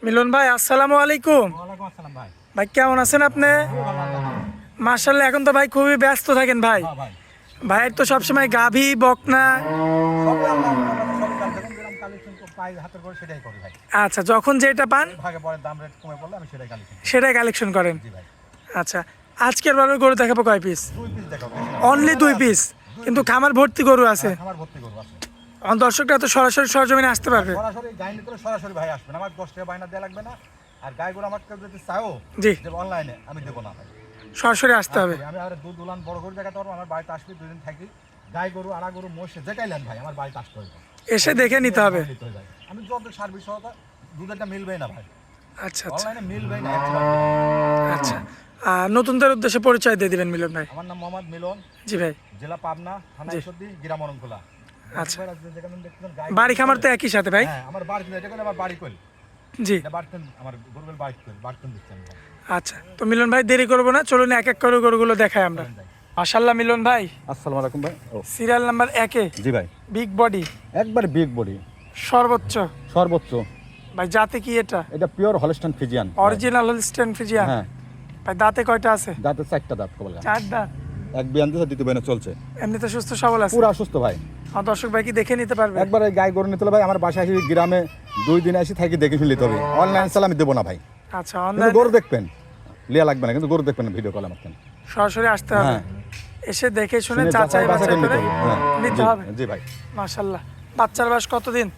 মিলন ভাই আসসালামু আলাইকুম। ওয়ালাইকুম আসসালাম ভাই। ভাই কেমন আছেন আপনি? মাশাআল্লাহ, এখন তো ভাই খুবই ব্যস্ত থাকেন ভাই। হ্যাঁ ভাই। ভাইয়ের তো সবসময় গাভী বকনা। সবই আমরা সবই কাজ যখন যেরকম কালেকশন পাই হাতের করে সেটাই করি ভাই। আচ্ছা, যখন যেটা পান ভাগে পরে দাম রেট কমে পড়লে আমি সেটাই কালেকশন করি। সেটাই কালেকশন করেন। জি ভাই। আচ্ছা, আজকের বারে গরু দেখাবো কয় পিস? 2 পিস দেখাও। অনলি 2 পিস, কিন্তু খামার ভর্তি গরু আছে। আমার ভর্তি করব আছে। আমার দর্শকরা তো সরাসরি সরজমিনে আসতে পারবে। সরাসরি গাই নিতে সরাসরি ভাই আসবেন। আমার 10 টাকা বাইনা দেয়া লাগবে না। আর গাইগুলো আমার কেউ যদি চাও জি, যে অনলাইনে আমি দেব না ভাই। সরাসরি আসতে হবে। আমি আর দুধ উলান বড় করে দেখাতে পারবো। আমার বাড়িতে আসবে 2 দিন থাকি। গাই গরু আড়া গরু মোষ যেটাই নেন ভাই আমার বাড়িতে আসতে হবে। এসে দেখে নিতে হবে। আমি যত সার্ভিস সহতা দুধটা মিলবেই না ভাই। আচ্ছা আচ্ছা অনলাইনে মিলবেই না। আচ্ছা। নতুনদের উদ্দেশ্যে পরিচয় দিয়ে দিবেন মিলন ভাই। আমার নাম মোহাম্মদ মিলন, জি ভাই। জেলা পাবনা, থানা ঈশ্বরদী, গ্রাম অরণখোলা। আচ্ছা, বাড়ি খামার তো একই সাথে ভাই? হ্যাঁ, আমার বাড়ি এটা করে আমার বাড়ি কইল। জি, এটা বাড়তেন আমার গরুর বাড়ি কইল, বাড়তেন দিচ্ছেন ভাই। আচ্ছা। তো মিলন ভাই দেরি করবো না, চলুন এক এক করে গরুগুলো দেখাই আমরা। মাশাআল্লাহ মিলন ভাই, আসসালামু আলাইকুম ভাই। সিরিয়াল নাম্বার 1-এ জি ভাই। বিগ বডি, একবার বিগ বডি, সর্বোচ্চ। সর্বোচ্চ। ভাই জাতে কি এটা? এটা pure Holstein Friesian. Original Holstein Friesian. হ্যাঁ। ভাই দাঁতে কয়টা আছে? দাঁতে 4টা দাঁত কবল। 4 দাঁত। এক বিয়ান দিছে, দ্বিতীয় বিয়ানে চলছে। এমনিতে সুস্থ সবল আছে? পুরো সুস্থ ভাই। আমার দর্শক ভাই কি দেখে নিতে পারবে? একবার এই গাই গরু নিতে হলে ভাই আমার বাসায় এসে গ্রামে 2 দিন এসে থাকি দেখে শুনলে তবে অনলাইন চাল আমি দেবো না ভাই। আচ্ছা, কিন্তু অনলাইন গরু দেখবেন, লিয়া লাগবে না, কিন্তু গরু দেখবেন না ভিডিও কল আমার কেন। সরাসরি আসতে হবে। হ্যাঁ। এসে দেখে শুনে শুনে যাচাই বাছাই করে নিতে হবে। হ্যাঁ, নিতে জি, হবে। জি ভাই। মাশাআল্লাহ। বাচ্চার বয়স কতদিন?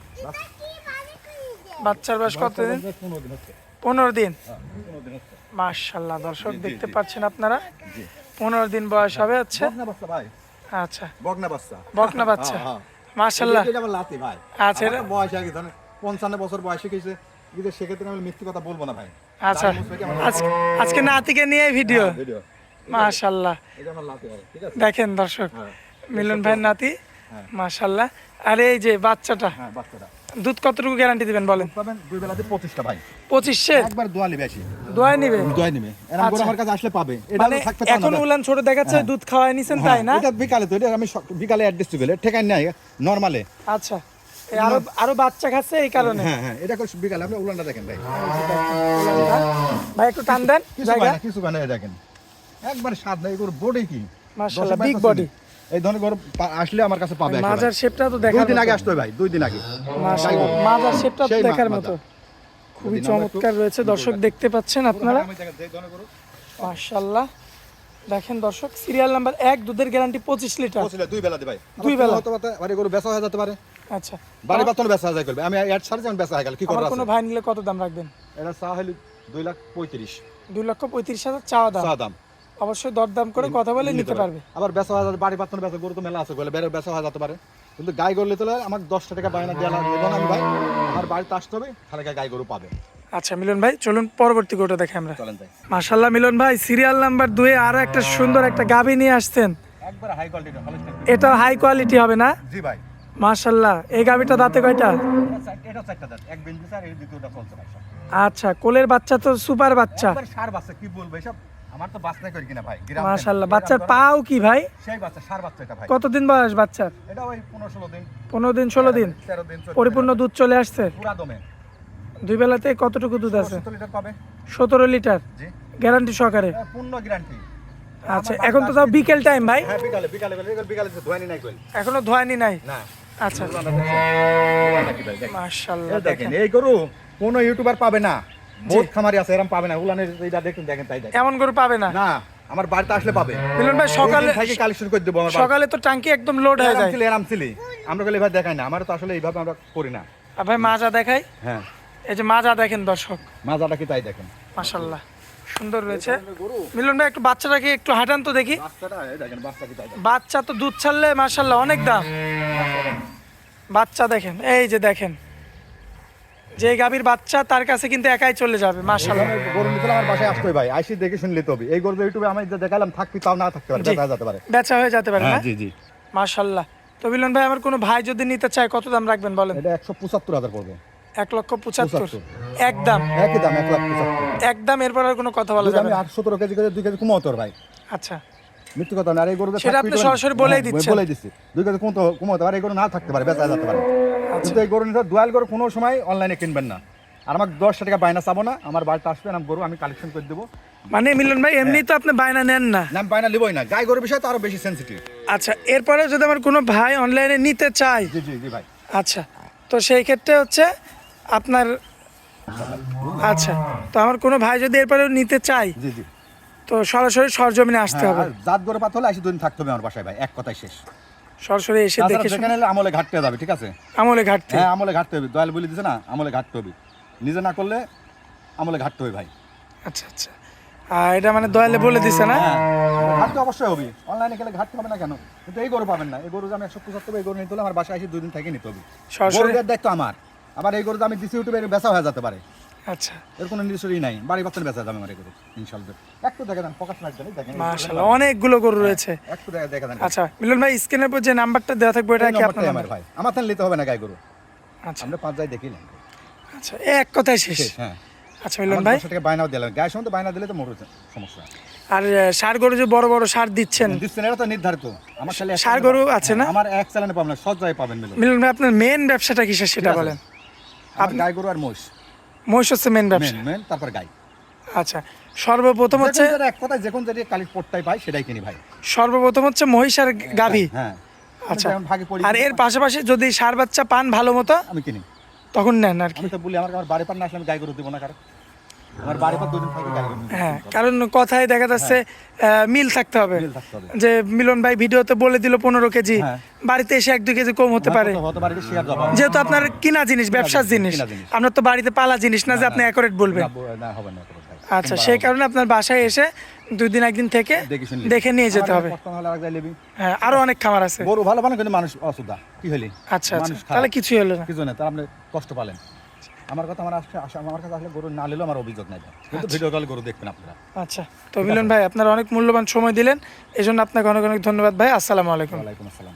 বাচ্চার বয়স কতদিন? 15 দিন হচ্ছে। 15 দিন। 15 দিন হচ্ছে। মাশাআল্লাহ, দর্শক জি, জি, দেখতে জি। পাচ্ছেন আপনারা, জি। 15 দিন বয়স হবে হচ্ছে। বকনা বাচ্চা ভাই। আচ্ছা, বকনা বাচ্চা। বকনা বাচ্চা। হ্যাঁ, হ্যাঁ। মাশাআল্লাহ। এটা আমার লাতি ভাই। আচ্ছা, আমার বয়স আগে ধরেন 55 বছর বয়সে গেছে। কিন্তু সেক্ষেত্রে আমি মিথ্যে কথা বলবো না ভাই। আচ্ছা, আজকে নাতিকে নিয়ে ভিডিও। ভিডিও। মাশাআল্লাহ, এটা আমার লাতি ভাই। ঠিক আছে? দেখেন দর্শক, হ্যাঁ। মিলন ভাইয়ের নাতি। হ্যাঁ। মাশাআল্লাহ। আর এই যে বাচ্চাটা, হ্যাঁ, বাচ্চাটা। দুধ কতটুকু গ্যারান্টি দিবেন বলেন? পাবেন 2 বেলাতে 25টা ভাই। 2500 একবার দোয়ালি বেশি। দোয়াই নিবে? দোয়াই নেবে। এরকম করে আচ্ছা। আমার কাছে আসলে পাবে। এটা মানে থাকতে পারে এখন না। উলান ছোট দেখাচ্ছে, হ্যাঁ। দুধ খাওয়াই নিছেন তাই না? এটা বিকালে তো, এটা আমি বিকালে অ্যাড্রেস দিবেলে ঠেকাই নাই নরমালে। আচ্ছা, এই আরো বাচ্চা খাচ্ছে এই কারণে। হ্যাঁ, হ্যাঁ, এটা বিকালে আপনি উলানটা দেখেন ভাই। উলানটা। ভাই একটু টান দেন জায়গা। কিছু বানায় দেখেন। একবার স্বাদ নাই গরু বডি কি? মাশাআল্লাহ, 10 বিগ বাইশ বডি। এই ধরনের গরু আসলে আমার কাছে পাবে একবার। মাজার শেপটা তো 2 দেখার দিন মতো। আগে আসতো ভাই, 2 দিন আগে। মাশাআল্লাহ, মাজার শেপটা তো সেই দেখার মাজা। মতো। খুবই যদি আমরা একটু- চমৎকার রয়েছে, দর্শক দেখতে পাচ্ছেন আপনারা। আমি দেখেন যে ধরনের গরু মাশাআল্লাহ, দেখেন দর্শক, সিরিয়াল নাম্বার 1, দুধের গ্যারান্টি 25 লিটার। পৌঁছলে 2 বেলাতে ভাই। 2 বেলা। হতে পারে বাড়ি গরু বেচা হয়ে যেতে পারে। আচ্ছা, বাড়ি বাতন বেচা যায় করবে। আমি অ্যাড ছাড়ছি, আমি বেচা হয়ে গেল কি আমার করার কোনো আছে? ভাই নিলে কত দাম রাখবেন? এটা চা হলো 2,35,000 2,35,000 চাওয়া দাম। চা দাম। অবশ্যই দরদাম করে কথা বলে নিতে পারবে। আবার বেচা হাজার বাড়ি পাতন বেচা গরু তো মেলা আছে বলে বেড়ে বেচা হয়ে যেতে পারে। কিন্তু গাই গরু নিতে হলে আমার 10 টাকা বায়না দেওয়া লাগবে না আমি ভাই। আমার বাড়িতে আসতে হবে, খালি গাই গরু পাবে। আচ্ছা মিলন ভাই, চলুন পরবর্তী গরুটা দেখে আমরা। চলেন তাই। মাশাআল্লাহ মিলন ভাই, সিরিয়াল নাম্বার 2 এ আরো একটা সুন্দর একটা গাভী নিয়ে আসছেন। একবার হাই কোয়ালিটি হলস্টাইন। এটা হাই কোয়ালিটি হবে না? জি ভাই। মাশাআল্লাহ, এই গাভীটা দাঁতে কয়টা? এটা চারটা দাঁত, এক বিন বিচার এই দ্বিতীয়টা চলছে ভাই সব। আচ্ছা, কোলের বাচ্চা তো সুপার বাচ্চা। একবার সার বাচ্চা কি বলবো এসব? আমার তো বাচ্চা করি কিনা ভাই। গ্রাম মাশাআল্লাহ, বাচ্চার পাও কি ভাই? সেই বাচ্চা সার বাচ্চা এটা ভাই। কতদিন বয়স বাচ্চার? এটা ওই 15-16 দিন। 15 দিন 16 দিন 13 দিন 14 পরিপূর্ণ দুধ চলে আসছে। পুরা দমে। 2 বেলাতে কতটুকু দুধ আছে? 17 লিটার পাবে। 17 লিটার জি। গ্যারান্টি সহকারে। পূর্ণ গ্যারান্টি। আচ্ছা, এখন তো তাও বিকেল টাইম ভাই, হ্যাঁ, বিকালে ধোয়ানি নাই কইল। এখনো ধোয়ানি নাই। না। আচ্ছা, মাশাআল্লাহ, দেখেন দেখেন এই গরু কোন ইউটিউবার পাবে না। বহুত খামারি আছে এরকম পাবে না। উলানের এইটা দেখুন, দেখেন তাই দেখেন। এমন গরু পাবে না। না, আমার বাড়িতে আসলে পাবে। মিলন ভাই সকালে থেকে কালেকশন করে দেব আমার সকালে তো টাঙ্কি একদম লোড হয়ে যায়। আরাম ছিলি। আমরা গেলে ভাই দেখাই না। আমার তো আসলে এইভাবে আমরা করি না। আর ভাই মাজা দেখাই, হ্যাঁ, এই যে মাজা দেখেন দর্শক, মাজাটা কি তাই দেখেন। মাশাআল্লাহ সুন্দর রয়েছে। মিলন ভাই একটু বাচ্চাটাকে একটু হাঁটান তো দেখি। বাচ্চাটা এই দেখেন, বাচ্চা কি তাই দেখেন। বাচ্চা তো দুধ ছাড়লে মাশাআল্লাহ অনেক দাম। বাচ্চা দেখেন, এই যে দেখেন, যে গাভীর বাচ্চা তার কাছে কিন্তু একাই চলে যাবে। মাশাআল্লাহ, গরু নিতে হলে আমার বাসায় আসতে হবে ভাই। আইসি দেখে শুনলে তো হবে। এই গরু ইউটিউবে আমি যে দেখালাম থাকবি তাও না থাকতে পারে, জি। দেখা যেতে পারে। বেচা হয়ে যেতে পারে না? জি জি। মাশাআল্লাহ। তো মিলন ভাই, আমার কোনো ভাই যদি নিতে চায় কত দাম রাখবেন বলেন? এটা 175,000 পড়বে। 1,75,000 একদম। একই দাম 1,75,000। একদম, এরপর আর কোনো কথা বলা যদি যাবে আমি না। 8-17 কেজি করে 2 কেজি কমাতো ভাই। আচ্ছা, মৃত্যু কথা না। আর এই গরু সেটা আপনি সরাসরি বলেই দিচ্ছেন। বলেই দিচ্ছি 2 কেজি কমাতো আর এই গরু না থাকতে পারে, বেচা যেতে পারে। কিন্তু এই গরু নিতে দোয়াল গরু কোনো সময় অনলাইনে কিনবেন না। আর আমাকে 10 টাকা বায়না চাবো না, আমার বাড়িতে আসবেন, আমি গরু আমি কালেকশন করে দেবো। মানে মিলন ভাই এমনি তো আপনি বায়না নেন না। না আমি বায়না লিবই না, গাই গরুর বিষয় তো আরো বেশি সেন্সিটিভ। আচ্ছা, এরপরে যদি আমার কোনো ভাই অনলাইনে নিতে চায়, জি জি জি ভাই। আচ্ছা, তো সেই ক্ষেত্রে হচ্ছে আপনার, আচ্ছা, তো আমার কোনো ভাই যদি এরপরে নিতে চায়, জি জি। তো সরাসরি সরজমিনে আসতে হবে, আর জাত গরু পাত হলে 2 দিন থাকতে হবে আমার বাসায় ভাই, এক কথাই শেষ। সরাসরি এসে তাছাড়া দেখে যেখানে এলে আমলে ঘাটতে যাবে, ঠিক আছে? আমলে ঘাটতে। হ্যাঁ আমলে ঘাটতে হবে, দয়াল বলে দিছে না, আমলে ঘাটতে হবে, নিজে না করলে আমলে ঘাটতে হবে ভাই। আচ্ছা আচ্ছা, আর এটা মানে দয়ালে বলে দিছে না? হ্যাঁ ঘাটতে অবশ্যই হবে, অনলাইনে গেলে ঘাটতে হবে না কেন? কিন্তু এই গরু পাবেন না, এই গরু যে আমি 175 এই গরু নিতে হলে আমার বাসায় এসে 2 দিন থেকে নিতে হবে। সরাসরি। গরুর দায়িত্ব আমার, আবার এই গরু যে আমি দিছি ইউটিউবে বেচা হয়ে যেতে পারে, আচ্ছা, এর কোনো নির্দিষ্টই নাই, বাড়ি বাচ্চার বেচা যাবে আমার এই গরু ইনশাআল্লাহ। একটু দেখে দেন, ফোকাস রাখবেন, দেখেন মাশাআল্লাহ অনেকগুলো গরু রয়েছে। একটু দেখে দেন। আচ্ছা মিলন ভাই, স্ক্রিনের উপর যে নাম্বারটা দেওয়া থাকবে এটা এই কি আপনার নম্বরটাই আমার নাম্বার? ভাই, আমার তাহলে নিতে হবে না গাই গরু, আচ্ছা আমরা 5 যাই দেখি না। আচ্ছা, এক কথায় শেষ। হ্যাঁ আচ্ছা মিলন ভাই, 10 টাকা বায়নাও দিলাম, গায়ের সঙ্গে বায়না দিলে তো মোর সমস্যা। আর সার গরু যে বড় বড় সার দিচ্ছেন, দিচ্ছেন এটা তো নির্ধারিত, আমার খালি ষাঁড় গরু আছে না? আমার এক চ্যানেলে পাবেন না, সব জায়গায় পাবেন মিলন। মিলন ভাই আপনার মেন ব্যবসাটা কিসের সেটা ঠিক আছে? বলেন। আমার গাই গরু আর মহিষ, মহিষ হচ্ছে মেন ব্যবসা। মেন তারপর গাই। আচ্ছা, সর্বপ্রথম হচ্ছে, যেকোনো এক কথায় যখন যেটা কালি পট্টাই পাই সেটাই কিনি ভাই। সর্বপ্রথম হচ্ছে মহিষ আর গাভী। হ্যাঁ আচ্ছা, যেমন ভাগে পড়ি আর এর পাশাপাশি যদি সার বাচ্চা পান ভালো মতো আমি কিনি। তখন নেন আর কি। আমি তো বলি আমার বাড়ি পার না আসলে আমি গাই গরু দিব না, কারণ আমার বাড়ি পার 2 দিন থাকি গাই গরু নিবো। হ্যাঁ, কারণ কথায় দেখা যাচ্ছে মিল থাকতে হবে, মিল থাকতে হবে। যে মিলন ভাই ভিডিওতে বলে দিল 15 কেজি, হ্যাঁ। বাড়িতে এসে 1-2 কেজি কম হতে পারে, হতে পারে, শেয়ার যাবে যেহেতু আপনার কিনা জিনিস, ব্যবসার জিনিস, কিনা জিনিস। আপনার তো বাড়িতে পালা জিনিস না যে আপনি অ্যাকুরেট বলবেন। না হবে না ভাই। আচ্ছা, সেই কারণে আপনার বাসায় এসে 2 দিন 1 দিন থেকে দেখে নিয়ে যেতে হবে। হ্যাঁ, আরো অনেক খামার আছে। গরু ভালো ভালো কিন্তু মানুষ অসুবিধা কি হইলি। আচ্ছা আচ্ছা, তাহলে কিছুই হলো না। কিছু না, তার আপনি কষ্ট পালেন। আমার কথা আমার আমার কাছে আসলে গরু না নিলেও আমার অভিযোগ নাই, কিন্তু ভিডিও কল গরু দেখবেন আপনারা। আচ্ছা, তো মিলন ভাই আপনারা অনেক মূল্যবান সময় দিলেন, এজন্য আপনাকে অনেক অনেক ধন্যবাদ ভাই। আসসালামু আলাইকুম। ওয়ালাইকুম আসসালাম।